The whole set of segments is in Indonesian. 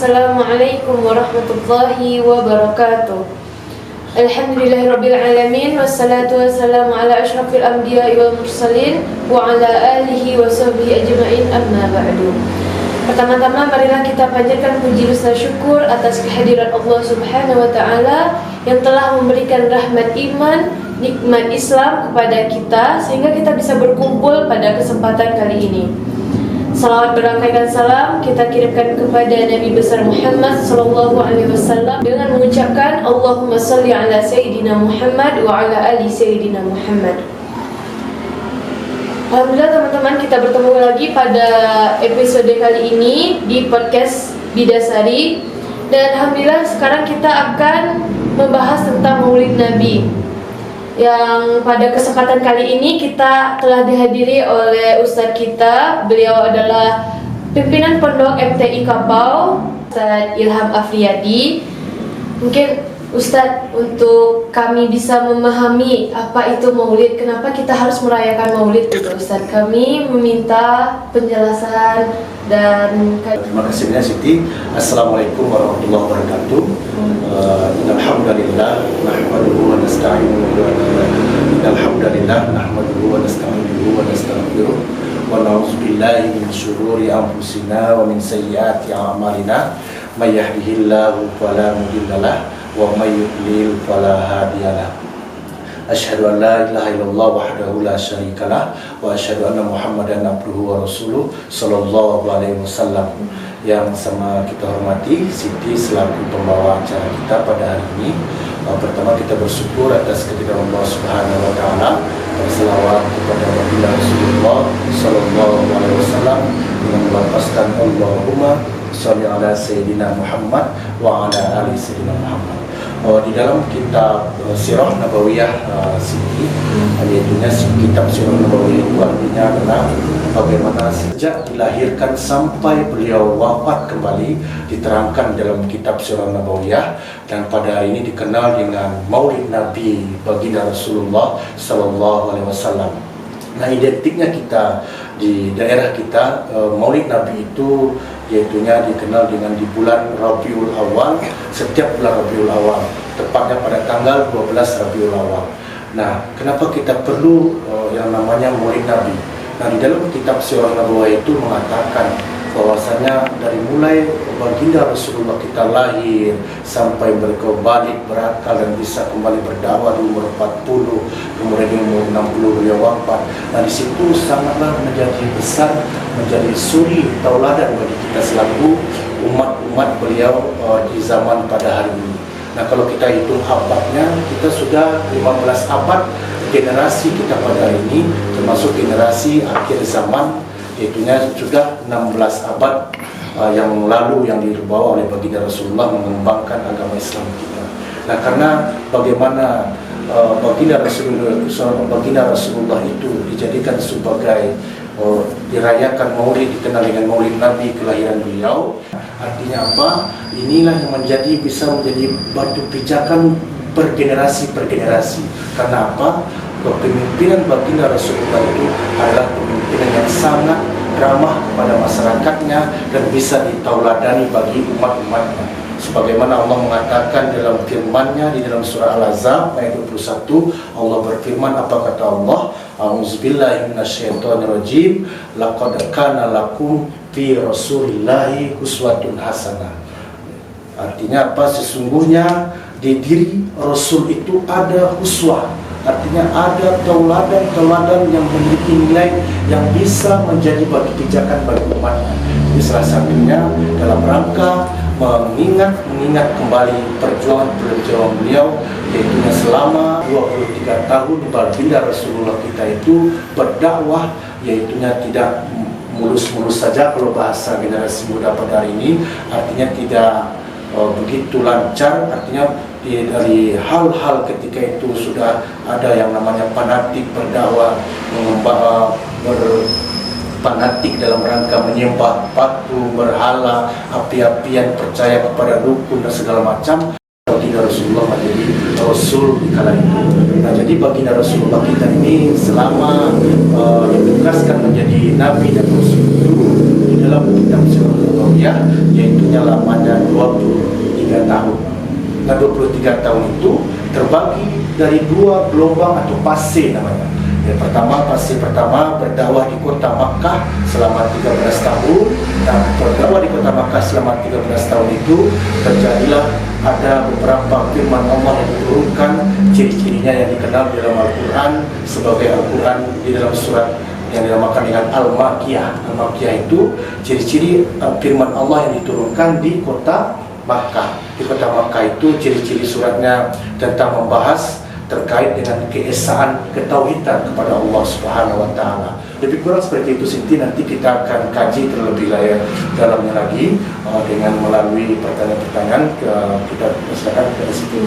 Assalamualaikum warahmatullahi wabarakatuh. Alhamdulillahirrabbilalamin. Wassalatu wassalamu ala ashrafil anbiya'i wal mursalin wa ala alihi wa sahbihi ajma'in, amma ba'du. Pertama-tama marilah kita panjatkan puji dan syukur atas kehadiran Allah Subhanahu wa taala yang telah memberikan rahmat iman, nikmat Islam kepada kita sehingga kita bisa berkumpul pada kesempatan kali ini. Salawat berangkaikan salam kita kirimkan kepada Nabi besar Muhammad sallallahu alaihi wasallam dengan mengucapkan Allahumma shalli ala sayyidina Muhammad wa ala ali sayyidina Muhammad. Alhamdulillah teman-teman, kita bertemu lagi pada episode kali ini di podcast Bidasari. Dan alhamdulillah sekarang kita akan membahas tentang Maulid Nabi, yang pada kesempatan kali ini kita telah dihadiri oleh Ustadz kita. Beliau adalah pimpinan Pondok MTI Kapau, Ustadz Ilham Afriyadi. Mungkin Ustadz, untuk kami bisa memahami apa itu maulid, kenapa kita harus merayakan maulid itu Ustadz, kami meminta penjelasan dan terima kasih banyak Siti. Assalamualaikum warahmatullahi wabarakatuh. Alhamdulillah nahmaduhu wa nasta'inuhu wa nastaghfiruh wa na'udzu billahi min syururi anfusina wa min sayyiati a'malina may yahdihillahu fala mudilla lahu wa may yudlil fala hadiya lahu. Asyhadu an la ilaha illallah wahdahu la syarika lah wa asyhadu anna Muhammadan abduhu wa rasuluh sallallahu alaihi wasallam. Yang sama kita hormati Siti selaku pembawa acara kita pada hari ini. Pertama kita bersyukur atas kehadiran Allah Subhanahu wa taala, berselawat kepada Nabi Rasulullah sallallahu alaihi wasallam dengan melafazkan Allahumma shalli ala sayyidina Muhammad wa ala ali sayyidina Muhammad. Di dalam kitab Sirah Nabawiyah Siti, yaitu kitab Sirah Nabawiyah itu artinya adalah bagaimana sejak dilahirkan sampai beliau wafat kembali, diterangkan dalam kitab Sirah Nabawiyah, dan pada hari ini dikenal dengan Maulid Nabi baginda Rasulullah sallallahu alaihi wasallam. Nah, identiknya kita di daerah kita, Maulid Nabi itu yaitunya dikenal dengan di bulan Rabiul Awal, setiap bulan Rabiul Awal, tepatnya pada tanggal 12 Rabiul Awal. Nah, kenapa kita perlu yang namanya Maulid Nabi? Nah, di dalam kitab Sirah Nabawiyah itu mengatakan bahwasanya dari mulai baginda Rasulullah kita lahir sampai mereka balik berakal dan bisa kembali berdakwah di umur 40, kemudian di umur 60 beliau wafat. Nah, di situ sangatlah menjadi besar, menjadi suri tauladan bagi kita selaku umat-umat beliau di zaman pada hari ini. Nah, kalau kita hitung abadnya, kita sudah 15 abad generasi kita pada hari ini, termasuk generasi akhir zaman, yaitunya sudah 16 abad yang lalu yang dibawa oleh baginda Rasulullah mengembangkan agama Islam kita. Nah, karena bagaimana baginda Rasulullah itu dijadikan sebagai dirayakan maulid, dikenal dengan Maulid Nabi kelahiran beliau. Artinya apa? Inilah yang bisa menjadi batu pijakan bergenerasi. Karena apa? Kepemimpinan baginda Rasulullah itu adalah pemimpinan yang sangat ramah kepada masyarakatnya dan bisa ditauladani bagi umat-umatnya. Sebagaimana Allah mengatakan dalam firman-Nya di dalam surah Al-Ahzab ayat 21, Allah berfirman, apa kata Allah? A'udzubillahi minasyaitonirrajim. Laqad kana lakum fi Rasulillahi uswatun hasanah. Artinya apa? Sesungguhnya di diri Rasul itu ada uswah. Artinya ada tauladan yang memiliki nilai yang bisa menjadi batu pijakan bagi umatnya. Ini salah satunya dalam rangka mengingat kembali perjuangan beliau, yaitu selama 23 tahun baginda Rasulullah kita itu berdakwah, yaitunya tidak mulus-mulus saja. Kalau bahasa generasi muda pada hari ini, artinya tidak begitu lancar. Artinya dari hal-hal ketika itu sudah ada yang namanya fanatik berdakwah, berfanatik dalam rangka menyembah patung, berhala, api-apian, percaya kepada dukun dan segala macam. Baginda Rasulullah menjadi Rasul di kala itu. Nah, jadi baginda Rasulullah kita ini selama ditugaskan menjadi Nabi dan Rasul itu di dalam kitab Sirah Nabawiyah, yaitu lamanya 23 tahun. Nah 23 tahun itu terbagi dari 2 gelombang atau fase namanya. Yang pertama, fase pertama berdakwah di kota Makkah selama 13 tahun. Dan berdakwah di kota Makkah selama 13 tahun itu terjadilah ada beberapa firman Allah yang diturunkan, ciri-cirinya yang dikenal di dalam Al-Quran sebagai Al-Quran di dalam surat yang dinamakan dengan Al-Makkiyah. Al-Makkiyah itu ciri-ciri firman Allah yang diturunkan di kota Makkah. Di kota Makkah itu ciri-ciri suratnya tentang membahas terkait dengan keesaan ketauhidan kepada Allah Subhanahu wa taala. Lebih kurang seperti itu Siti, nanti kita akan kaji terlebih dalamnya lagi dengan melalui pertanyaan-pertanyaan. Kita silakan ke Siti.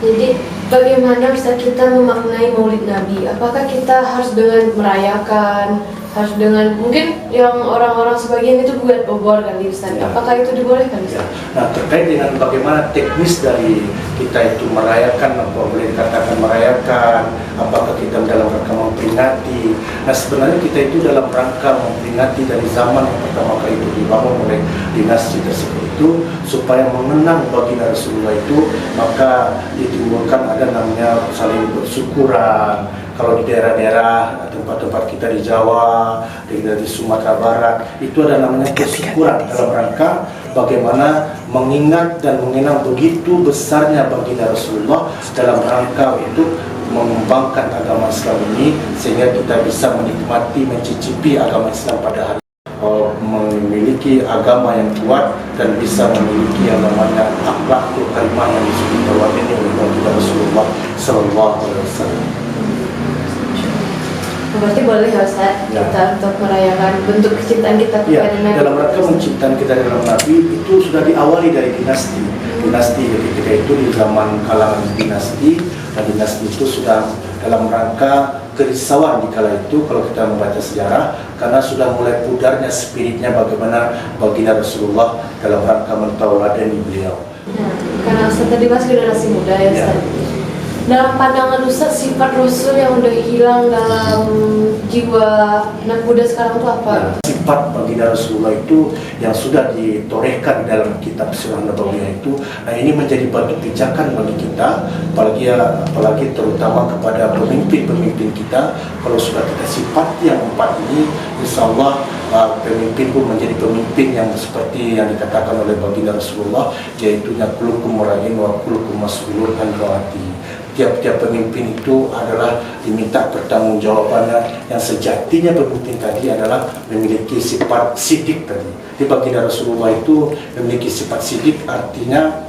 Jadi bagaimana bisa kita memaknai Maulid Nabi? Apakah kita harus dengan merayakan, harus dengan mungkin yang orang-orang sebagian itu buat obor kali Ustaz. Ya. Apakah itu dibolehkan Ustaz? Nah, terkait dengan bagaimana teknis dari kita itu merayakan, apa boleh dikatakan merayakan, apakah kita dalam rangka memperingati. Nah, sebenarnya kita itu dalam rangka memperingati dari zaman yang pertama kali itu dibangun oleh dinasti tersebut itu supaya mengenang baginda Rasulullah itu, maka ditimbulkan ada namanya saling bersyukuran. Kalau di daerah-daerah tempat-tempat kita di Jawa, di Sumatera Barat, itu ada namanya bersyukuran dalam rangka bagaimana mengingat dan mengenang begitu besarnya baginda Rasulullah dalam rangka untuk mengembangkan agama Islam ini sehingga kita bisa menikmati, mencicipi agama Islam pada hari memiliki agama yang kuat dan bisa memiliki yang namanya akhlakul karimah yang disebut ini oleh baginda Rasulullah Sallallahu Alaihi Wasallam. Berarti boleh ya Ustaz kita untuk merayakan bentuk kecintaan kita kepada Nabi. Dalam rangka mencintaan kita dalam Nabi itu sudah diawali dari dinasti. Dinasti ketika itu di zaman kalangan dinasti, dan dinasti itu sudah dalam rangka kerisauan di kala itu kalau kita membaca sejarah, karena sudah mulai pudarnya spiritnya bagaimana baginda Rasulullah dalam rangka mentauladani beliau. Nah, karena Ustaz tadi masih generasi muda ya Ustaz. Dalam pandangan Ustaz, sifat Rasul yang udah hilang dalam jiwa anak muda sekarang itu apa? Nah, sifat baginda Rasulullah itu yang sudah ditorehkan dalam kitab Sirah Nabawiyah itu, nah ini menjadi batu pijakan bagi kita, apalagi terutama kepada pemimpin-pemimpin kita. Kalau sudah kita sifat yang 4 ini, insya Allah pemimpin pun menjadi pemimpin yang seperti yang dikatakan oleh baginda Rasulullah, yaitu kullukum ra'in wa kullukum mas'ulun an ra'iyatihi. Tiap-tiap pemimpin itu adalah diminta pertanggungjawabannya, yang sejatinya pemimpin tadi adalah memiliki sifat sidik tadi. Di baginda Rasulullah itu memiliki sifat sidik, artinya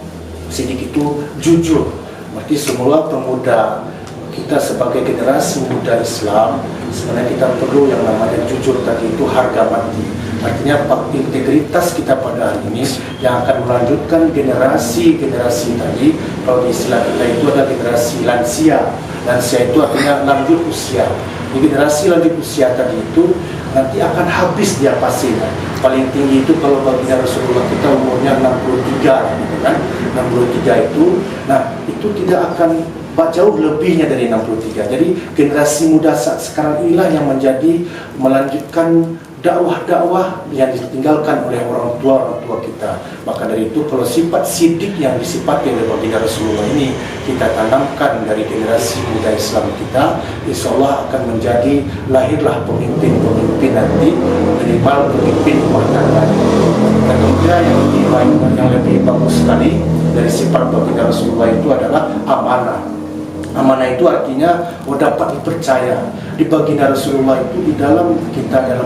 sidik itu jujur. Berarti semua pemuda kita sebagai generasi muda Islam sebenarnya kita perlu yang namanya jujur tadi, itu harga mati. Artinya integritas kita pada hari ini yang akan melanjutkan generasi-generasi tadi. Kalau di istilah kita itu ada generasi lansia. Lansia itu artinya lanjut usia. Di generasi lanjut usia tadi itu nanti akan habis dia pasirnya. Paling tinggi itu kalau baginda Rasulullah kita umurnya 63 gitu kan. 63 itu, nah itu tidak akan jauh lebihnya dari 63. Jadi generasi muda saat sekarang inilah yang melanjutkan dakwah-dakwah yang ditinggalkan oleh orang tua kita. Maka dari itu kalau sifat sidik yang disifati oleh baginda Rasulullah ini kita tanamkan dari generasi muda Islam kita, insya Allah akan menjadi lahirlah pemimpin-pemimpin nanti, minimal pemimpin rumah tangga. Dan kira yang lebih bagus sekali dari sifat baginda Rasulullah itu adalah amanah. Amanah itu artinya dapat dipercaya. Di baginda Rasulullah itu dalam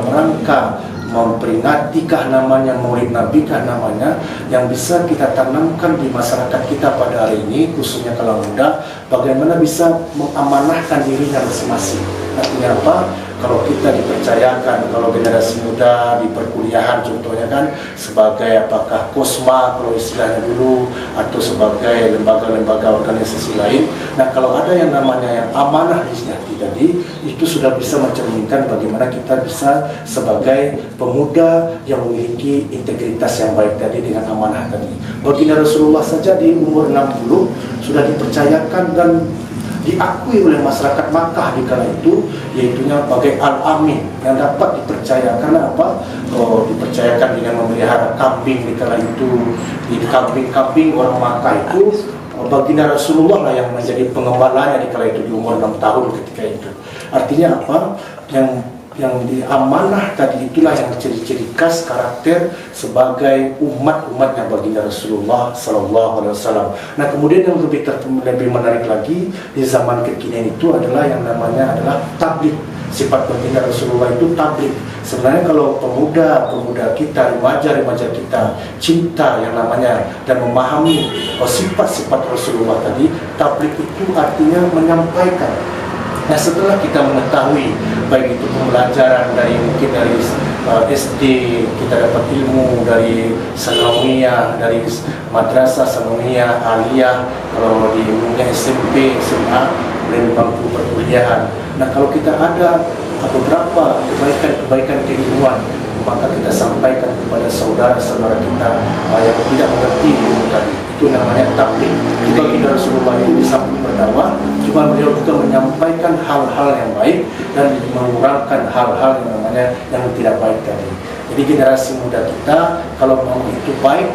rangka memperingati namanya Maulid Nabi namanya, yang bisa kita tanamkan di masyarakat kita pada hari ini, khususnya kalangan muda, bagaimana bisa mengamanahkan dirinya masing-masing. Artinya apa? Kalau kita dipercayakan, kalau generasi muda di perkuliahan contohnya kan sebagai apakah kosma kalau istilahnya dulu, atau sebagai lembaga-lembaga organisasi lain. Nah kalau ada yang namanya yang amanah di sejati tadi, itu sudah bisa mencerminkan bagaimana kita bisa sebagai pemuda yang memiliki integritas yang baik tadi dengan amanah tadi. Baginda Rasulullah saja di umur 60 sudah dipercayakan dan diakui oleh masyarakat Makkah di kala itu, yaitunya sebagai Al-Amin yang dapat dipercaya. Karena apa? Dipercayakan dengan memelihara kambing di kala itu. Di kambing-kambing orang Makkah itu baginda Rasulullah lah yang menjadi pengembalanya di kala itu di umur 6 tahun ketika itu. Artinya apa? Yang diamanah tadi itulah yang ciri-ciri khas karakter sebagai umatnya baginda Rasulullah Sallallahu Alaihi Wasallam. Nah, kemudian yang lebih menarik lagi di zaman kekinian itu adalah yang namanya adalah tabligh. Sifat baginda Rasulullah itu tabligh. Sebenarnya kalau pemuda kita, remaja kita cinta yang namanya dan memahami sifat-sifat Rasulullah tadi, tabligh itu artinya menyampaikan. Nah, setelah kita mengetahui baik itu pembelajaran mungkin dari SD, kita dapat ilmu dari sanawiyah, dari madrasah sanawiyah, aliyah, kalau di umumnya SMP, SMA, dan bangku perkuliahan. Nah, kalau kita ada beberapa kebaikan keilmuan, maka kita sampaikan kepada saudara-saudara kita yang tidak mengerti ilmu tadi. Itu namanya tabligh. Juga kita Rasulullah itu bisa berdakwah, cuma beliau juga menyampaikan hal-hal yang baik dan mengurangkan hal-hal yang namanya yang tidak baik tadi. Jadi generasi muda kita kalau mau itu baik,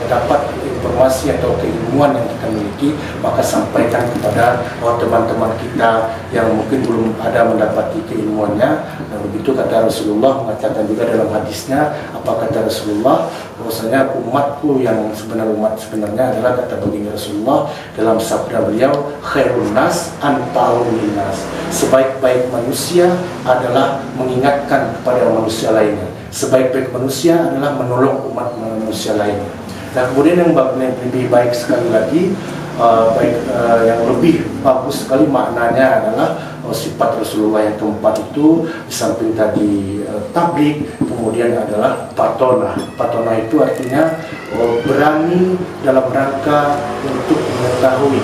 dapat informasi atau keilmuan yang kita miliki, maka sampaikan kepada teman-teman kita yang mungkin belum ada mendapati keilmuannya. Dan begitu kata Rasulullah mengatakan juga dalam hadisnya, apa kata Rasulullah, bahwasanya umatku yang sebenarnya adalah kata baginda Rasulullah dalam sabda beliau, khairun nas anfa'uhum linnas. Sebaik-baik manusia adalah mengingatkan kepada manusia lainnya. Sebaik-baik manusia adalah menolong umat manusia lainnya. Nah, kemudian yang lebih baik sekali lagi, yang lebih bagus sekali maknanya adalah sifat Rasulullah yang keempat itu, di samping tadi tabligh, kemudian adalah patonah. Patonah itu artinya berani dalam rangka untuk mengetahui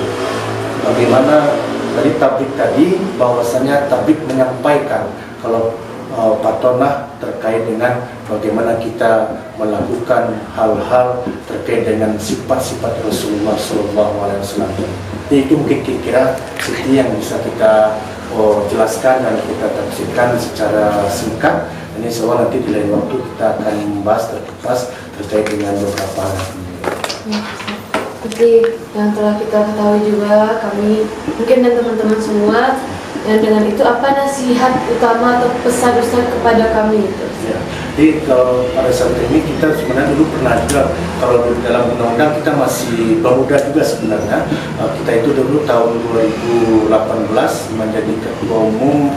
bagaimana dari tabligh tadi, bahwasanya tabligh menyampaikan. Kalau patonah terkait dengan bagaimana kita melakukan hal-hal terkait dengan sifat-sifat Rasulullah SAW. Itu mungkin kira-kira seperti yang bisa kita jelaskan dan kita tafsirkan secara singkat. Ini soal nanti di lain waktu kita akan membahas terkait dengan beberapa hal. Seperti yang telah kita ketahui juga, kami mungkin dan teman-teman semua, dan dengan itu apa nasihat utama atau pesan Ustaz kepada kami itu? Ya, jadi kalau pada saat ini kita sebenarnya dulu pernah juga, kalau dalam undang-undang kita masih pemuda juga sebenarnya. Kita itu dulu tahun 2018 menjadi ketua umum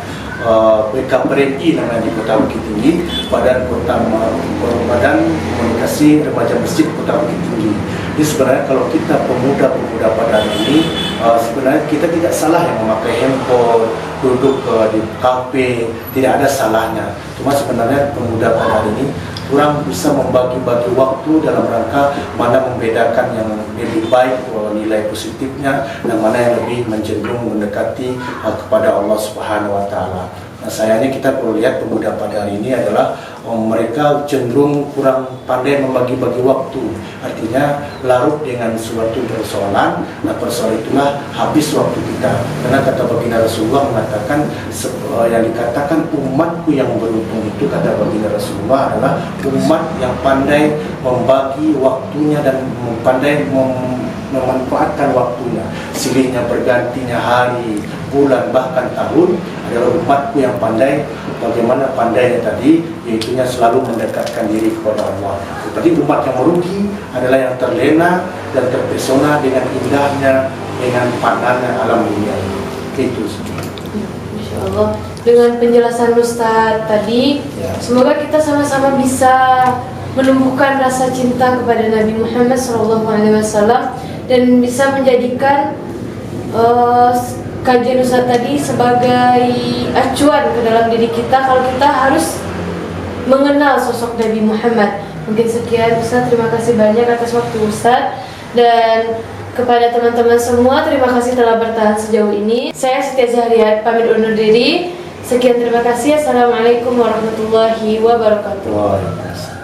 BKPRI namanya di Kota Bukit Tinggi, Badan Komunikasi Remaja Masjid Kota Bukit Tinggi. Jadi sebenarnya kalau kita pemuda-pemuda pada hari ini, sebenarnya kita tidak salah yang memakai handphone, duduk di kafe, tidak ada salahnya. Cuma sebenarnya pemuda pada hari ini kurang bisa membagi-bagi waktu dalam rangka mana membedakan yang lebih baik nilai positifnya dan mana yang lebih cenderung mendekati kepada Allah Subhanahu Wa Taala. Nah, sayangnya kita perlu lihat pemuda pada hari ini adalah mereka cenderung kurang pandai membagi-bagi waktu. Artinya larut dengan suatu persoalan. Nah, persoalan itulah habis waktu kita. Karena kata baginda Rasulullah mengatakan, yang dikatakan umatku yang beruntung itu, kata baginda Rasulullah, adalah umat yang pandai membagi waktunya dan pandai memanfaatkan waktunya. Silihnya bergantinya hari, bulan, bahkan tahun adalah umatku yang pandai. Bagaimana pandainya tadi, yaitunya selalu mendekatkan diri kepada Allah. Tadi umat yang merugi adalah yang terlena dan terpesona dengan indahnya, dengan pandangnya alam dunia ini. Itu Insya Allah. Dengan penjelasan Ustaz tadi, semoga kita sama-sama bisa menumbuhkan rasa cinta kepada Nabi Muhammad SAW dan bisa menjadikan kajian Ustaz tadi sebagai acuan ke dalam diri kita kalau kita harus mengenal sosok Nabi Muhammad. Mungkin sekian Ustaz, terima kasih banyak atas waktu Ustaz, dan kepada teman-teman semua terima kasih telah bertahan sejauh ini. Saya Siti Zahriat pamit undur diri. Sekian, terima kasih. Assalamualaikum warahmatullahi wabarakatuh.